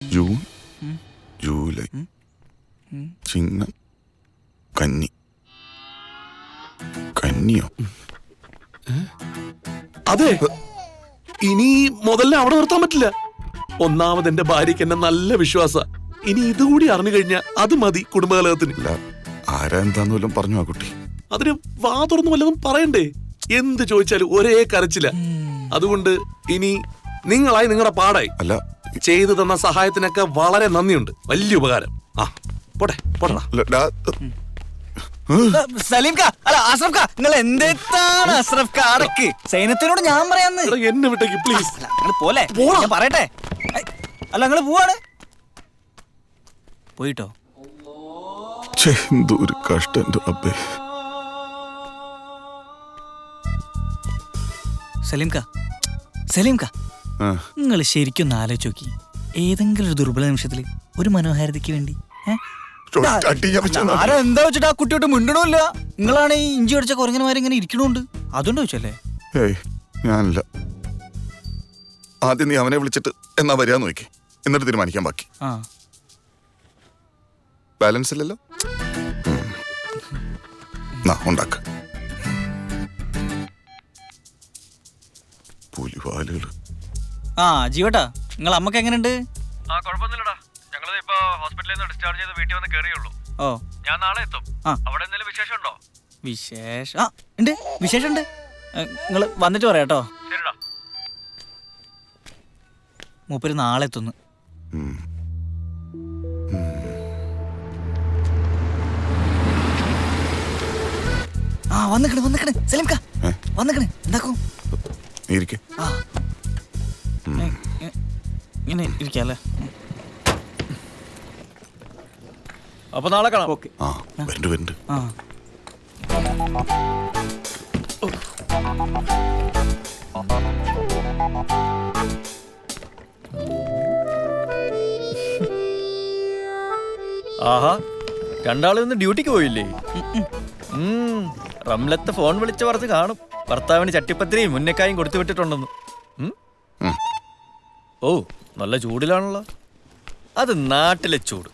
June, July, ചിങ്ങം, കന്നി. കന്നിയോ? അതെ, ഇനി മുതലേ അവിടെ നിർത്താൻ പറ്റില്ല. ഒന്നാമത് എന്റെ ഭാര്യക്ക് എന്നെ നല്ല വിശ്വാസ. ഇനി ഇതുകൂടി അറിഞ്ഞു കഴിഞ്ഞാൽ അത് മതി കുടുംബകലഹത്തിന്. ആരാ എന്താന്ന് വല്ലതും പറഞ്ഞു ആ കുട്ടി? അതിന് വാ തുറന്ന് വല്ലതും പറയണ്ടേ? എന്ത് ചോദിച്ചാലും ഒരേ കരച്ചില്ല. അതുകൊണ്ട് ഇനി നിങ്ങളായി നിങ്ങളുടെ പാടായി. അല്ല, ചെയ്തു തന്ന സഹായത്തിനൊക്കെ വളരെ നന്ദിയുണ്ട്. വലിയ ഉപകാരം. ആ പോട്ടെ പോട്ടെടാ. സലീം കാ, അല്ല അഷ്റഫ് കാ, നിങ്ങൾ എന്താണ് അഷ്റഫ് കാ അടക്ക്? സൈന്യത്തിനോട് ഞാൻ പറയാന്ന്. എന്നെ വിട്ടേക്ക് പ്ലീസ്. നിങ്ങൾ പോലെ ഞാൻ പറയട്ടെ. അല്ല നിങ്ങൾ പോവാണ്. പോയിട്ടോ? എന്തൊരു കഷ്ടം റബ്ബേ. സലീം കാ, സലീം കാ, നിങ്ങൾ ശരിക്കും ആലോചിച്ച് നോക്കി. ഏതെങ്കിലും ഒരു ദുർബല നിമിഷത്തില് ഒരു മനോഹാരിതയ്ക്ക് വേണ്ടി ആരാ എന്താ വെച്ചിട്ട് ആ കുട്ടിയോട്ട് മിണ്ടണമില്ല. നിങ്ങളാണ് ഈ ഇഞ്ചി അടിച്ച കുരങ്ങന്മാരിങ്ങനെ ഇരിക്കണോണ്ട് അതുകൊണ്ട് വെച്ചല്ലേ? ഞാനല്ല. ആദ്യം നീ അവനെ വിളിച്ചിട്ട് എന്നാ വരാന്ന് നോക്കി, എന്നിട്ട് തീരുമാനിക്കാൻ ബാക്കി. ബാലൻസ് ഇല്ലല്ലോ, ഉണ്ടാക്ക പുലിവാലുകള്. ജീവട്ടാ, നിങ്ങൾ അമ്മക്ക് എങ്ങനെയുണ്ട്? ഡിസ്ചാർജ് ചെയ്ത് വീട്ടിൽ വന്ന് കേറിയുള്ളൂ. ഞാൻ നാളെ എത്തും. അവിടെ എന്തെങ്കിലും വിശേഷം ഉണ്ടോ? ഉണ്ട്, വിശേഷമുണ്ട്. നിങ്ങൾ വന്നിട്ട് പറയാട്ടോ. ശരിടാ. മൂപ്പര് നാളെ എത്തുന്നു. വന്നിക്കണ് സലീം കാ, വന്നിക്കണ്. എന്താക്കും ഇങ്ങനെ ഇരിക്കല്ലേ? അപ്പൊ നാളെ കാണാം. ഓക്കെ. വരുന്നുണ്ട്. ആഹാ, രണ്ടാളും ഇന്ന് ഡ്യൂട്ടിക്ക് പോയില്ലേ? റംലത്ത് ഫോൺ വിളിച്ച് പറഞ്ഞ് കാണും ഭർത്താവിന് ചട്ടിപ്പത്തിരിയും മുന്നേക്കായും കൊടുത്തു വിട്ടിട്ടുണ്ടെന്ന്. ഓ, നല്ല ചൂടിലാണല്ലോ. അത് നാട്ടിലെ ചൂട്.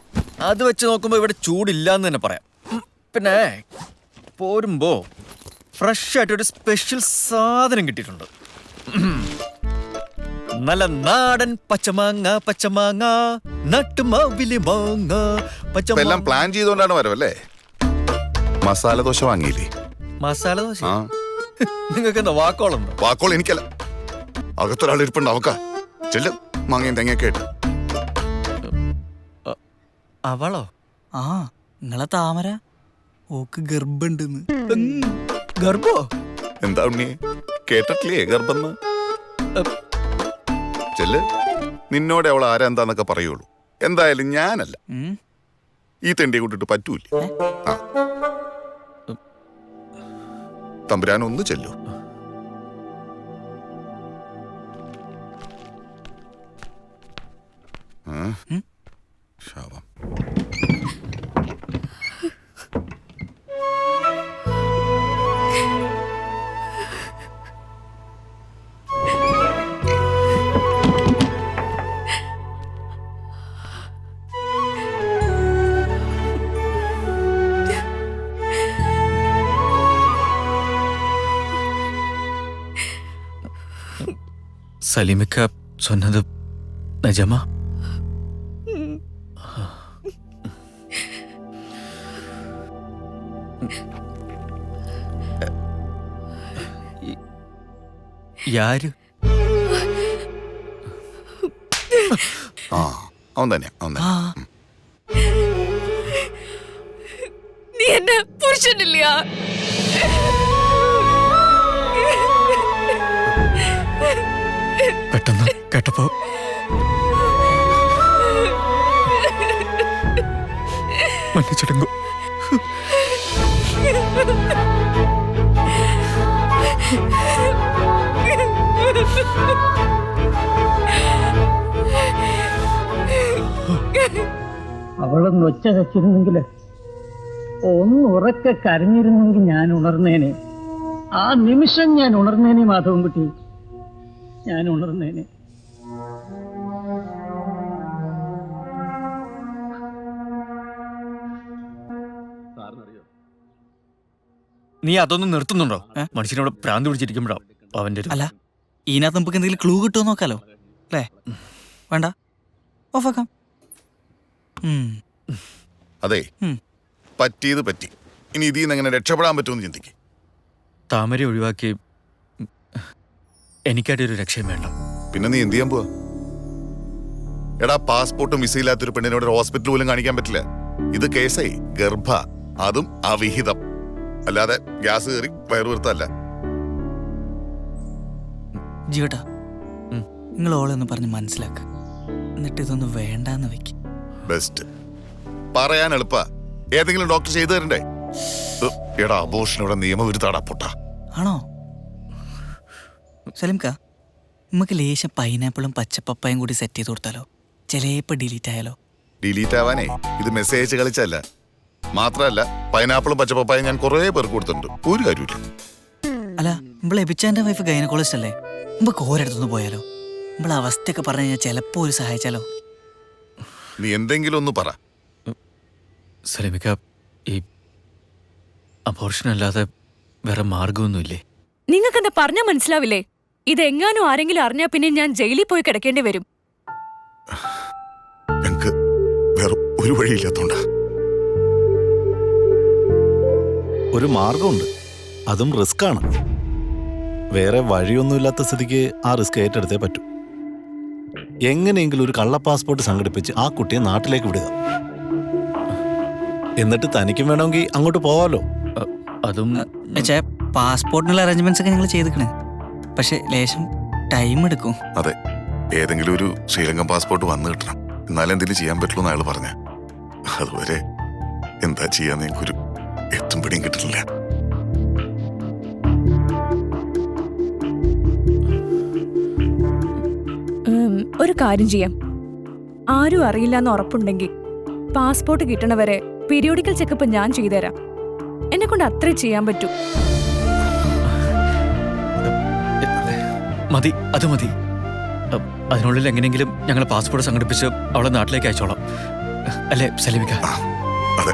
അത് വെച്ച് നോക്കുമ്പോ ഇവിടെ ചൂടില്ലാന്ന് തന്നെ പറയാം. പിന്നെ പോരുമ്പോ ഫ്രഷ് ആയിട്ടൊരു സ്പെഷ്യൽ സാധനം കിട്ടിയിട്ടുണ്ട്. നല്ല നാടൻ പച്ചമാങ്ങ, പച്ചമാങ്ങ, നട്ടുമാവിലെ മാങ്ങ, എല്ലാം പ്ലാൻ ചെയ്തോണ്ടാണ് വരവല്ലേ? മസാല ദോശ വാങ്ങിയില്ലേ? മസാല ദോശ? നിങ്ങൾക്ക് എന്താ വാക്കോളുണ്ടോ? വാക്കോൾ എനിക്കല്ല, അകത്തൊരാൾ ഇരിപ്പുണ്ട്. അവക്ക ചെല്ല്, മാങ്ങയും തെങ്ങയൊക്കെ ആയിട്ട്. അവളോ? നിങ്ങളെ താമര ഓക്ക് ഗർഭുണ്ടെന്ന്. ഗർഭോ? എന്താ ഉണ്ണിയെ കേട്ടിട്ടില്ലേ ഗർഭം? ചെല്ല്, നിന്നോട് അവൾ ആരാ എന്താന്നൊക്കെ പറയുള്ളൂ. എന്തായാലും ഞാനല്ല. ഈ തെണ്ടിയെ കൂട്ടിട്ട് പറ്റൂല്ലേ? തമ്പുരാൻ ഒന്ന് ചെല്ലു. ശാപം. സലീമിക്ക சொன்னது நிஜமா? யாரு? അവൻ തന്നെ, അവൻ തന്നെ. നീ എന്നെ പുരുഷനില്ല. പെട്ടെന്ന് കേട്ടപ്പോ മன்னிச்சிடுங்க. അവളൊന്ന് ഒച്ച വെച്ചിരുന്നെങ്കിൽ, ഒന്ന് ഉറക്കെ കരഞ്ഞിരുന്നെങ്കിൽ ഞാൻ ഉണർന്നേനെ. ആ നിമിഷം ഞാൻ ഉണർന്നേനെ മാധവൻകുട്ടി, ഞാൻ ഉണർന്നേനെ. നീ അതൊന്നും നിർത്തുന്നുണ്ടോ? മനുഷ്യനോട് പ്രാന്ത് പിടിച്ചിരിക്കുമ്പോഴോ അവന്റെ ഒരു- അല്ല ഇതിനകത്ത് നമുക്ക് എന്തെങ്കിലും ക്ലൂ കിട്ടുമോ നോക്കാലോ അല്ലേ? വേണ്ട, ഓഫാക്കാം. അതെ, പറ്റിയത് പറ്റി. ഇനി ഇതിൽ നിന്ന് എങ്ങനെ രക്ഷപ്പെടാൻ പറ്റുമെന്ന് ചിന്തിക്ക്. താമര ഒഴിവാക്കി എനിക്കായിട്ടൊരു രക്ഷയും വേണ്ട. പിന്നെ നീ എന്ത് ചെയ്യാൻ പോവാ? എടാ, പാസ്പോർട്ടും വിസയില്ലാത്തൊരു പെണ്ണിനോട് ഒരു ഹോസ്പിറ്റൽ പോലും കാണിക്കാൻ പറ്റില്ല. ഇത് കേസായി, ഗർഭ, അതും അവിഹിതം. അല്ലാതെ ഗ്യാസ് കയറി വയറുവരുത്തല്ല. ജീവട്ടാ, നിങ്ങൾ ഓളെ ഒന്ന് പറഞ്ഞ് മനസ്സിലാക്ക, എന്നിട്ട് ഇതൊന്ന് വേണ്ടാന്ന് വെക്ക്. ബെസ്റ്റ്. പറയാൻ എളുപ്പ, ഏതെങ്കിലും ഡോക്ടർ ചെയ്തു തരണ്ടേ? എടാ, അബോർഷൻ ഇവിടെ നിയമവിരുദ്ധാടാ പൊട്ടാ. ആണോ സലിംക്ക? നമുക്ക് ലേശം പൈനാപ്പിളും പച്ചപ്പപ്പായും കൂടി സെറ്റ് ചെയ്ത് കൊടുത്താലോ? ചിലപ്പോൾ ഡിലീറ്റ് ആയാലോ? ഡിലീറ്റ് ആവാനേ ഇത് മെസ്സേജ് കളിച്ചല്ല. മാത്രല്ല, പൈനാപ്പിളും പച്ചപ്പപ്പായും ഞാൻ കുറേ പേർക്ക് കൊടുത്തിട്ടുണ്ട്. ഒരു കാര്യമില്ല. അല്ല, നമ്മളെ എബിച്ചാന്റെ വൈഫ് ഗൈനക്കോളജിസ്റ്റ് അല്ലേ? നമുക്ക് ഓരോരുത്തൊന്ന് പോയാലോ? നമ്മളെ അവസ്ഥയൊക്കെ പറഞ്ഞു കഴിഞ്ഞാൽ ചിലപ്പോ ഒരു സഹായിച്ചാലോ? നീ എന്തെങ്കിലും ഒന്ന് പറ. സലിമിക്ക, ഈ അബോർഷൻ അല്ലാതെ വേറെ മാർഗമൊന്നുമില്ലേ? നിങ്ങൾക്കെന്താ പറഞ്ഞാ മനസ്സിലാവില്ലേ? ഇതെങ്ങാനും ആരെങ്കിലും അറിഞ്ഞാ പിന്നെ ഞാൻ ജയിലിൽ പോയി കിടക്കേണ്ടി വരും. ഞങ്ങക്ക് വേറെ ഒരു വഴിയില്ലാത്തോണ്ടാ. ഒരു മാർഗമുണ്ട്, അതും റിസ്ക് ആണ്. വേറെ വഴിയൊന്നുമില്ലാത്ത സ്ഥിതിക്ക് ആ റിസ്ക് ഏറ്റെടുത്തേ പറ്റൂ. എങ്ങനെയെങ്കിലും ഒരു കള്ള പാസ്പോർട്ട് സംഘടിപ്പിച്ച് ആ കുട്ടിയെ നാട്ടിലേക്ക് വിടുക. എന്നിട്ട് തനിക്കും വേണമെങ്കിൽ അങ്ങോട്ട് പോവാലോ. അതും വെച്ചാ പാസ്പോർട്ടിനുള്ള അറേഞ്ച്മെന്റ്സ് ഒക്കെ നിങ്ങൾ ചെയ്തിക്കണേ, പക്ഷെ ലേശം ടൈം എടുക്കും. അതെ, ഏതെങ്കിലും ഒരു ശ്രീലങ്കൻ പാസ്പോർട്ട് വന്നു കിട്ടണം. എന്നാലും എന്തെങ്കിലും ചെയ്യാൻ പറ്റുള്ളൂ എന്ന് അയാൾ പറഞ്ഞ. അതുവരെ എന്താ ചെയ്യാന്ന് ഞങ്ങൾക്കൊരു എത്തും പിടിയും കിട്ടില്ല. ഒരു കാര്യം ചെയ്യാം. ആരും അറിയില്ല എന്ന് ഉറപ്പുണ്ടെങ്കിൽ പാസ്പോർട്ട് കിട്ടണവരെ പീരിയോഡിക്കൽ ചെക്കപ്പ് ഞാൻ ചെയ്തുതരാം. എന്നെ കൊണ്ട് അത്രേ ചെയ്യാൻ പറ്റൂ. മതി, അത് മതി. അതിനുള്ളിൽ എങ്ങനെയെങ്കിലും ഞങ്ങൾ പാസ്പോർട്ട് സംഘടിപ്പിച്ച് അവളെ നാട്ടിലേക്ക് അയച്ചോളാം. അല്ലേ സലിമിക്ക? അതെ.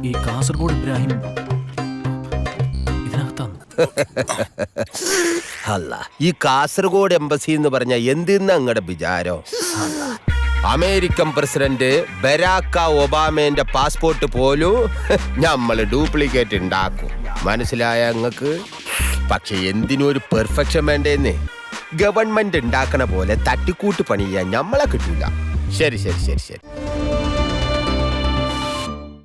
ഈ കാസർഗോഡ് ഇബ്രാഹിം ഇതിനകത്താണ്. അല്ല, ഈ കാസർഗോഡ് എംബസി എന്ന് പറഞ്ഞ എന്തിന്ന് അങ്ങടെ വിചാരം? അമേരിക്കൻ പ്രസിഡന്റ് ബരാക്ക ഒബാമേന്റെ പാസ്പോർട്ട് പോലും നമ്മള് ഡ്യൂപ്ലിക്കേറ്റ് ഉണ്ടാക്കും. മനസ്സിലായ അങ്ങക്ക്? പക്ഷെ എന്തിനും ഒരു പെർഫെക്ഷൻ വേണ്ടേന്ന്. ഗവൺമെന്റ് ഉണ്ടാക്കണ പോലെ തട്ടിക്കൂട്ട് പണി ചെയ്യാൻ നമ്മളെ കിട്ടൂല. ശരി ശരി ശരി ശരി.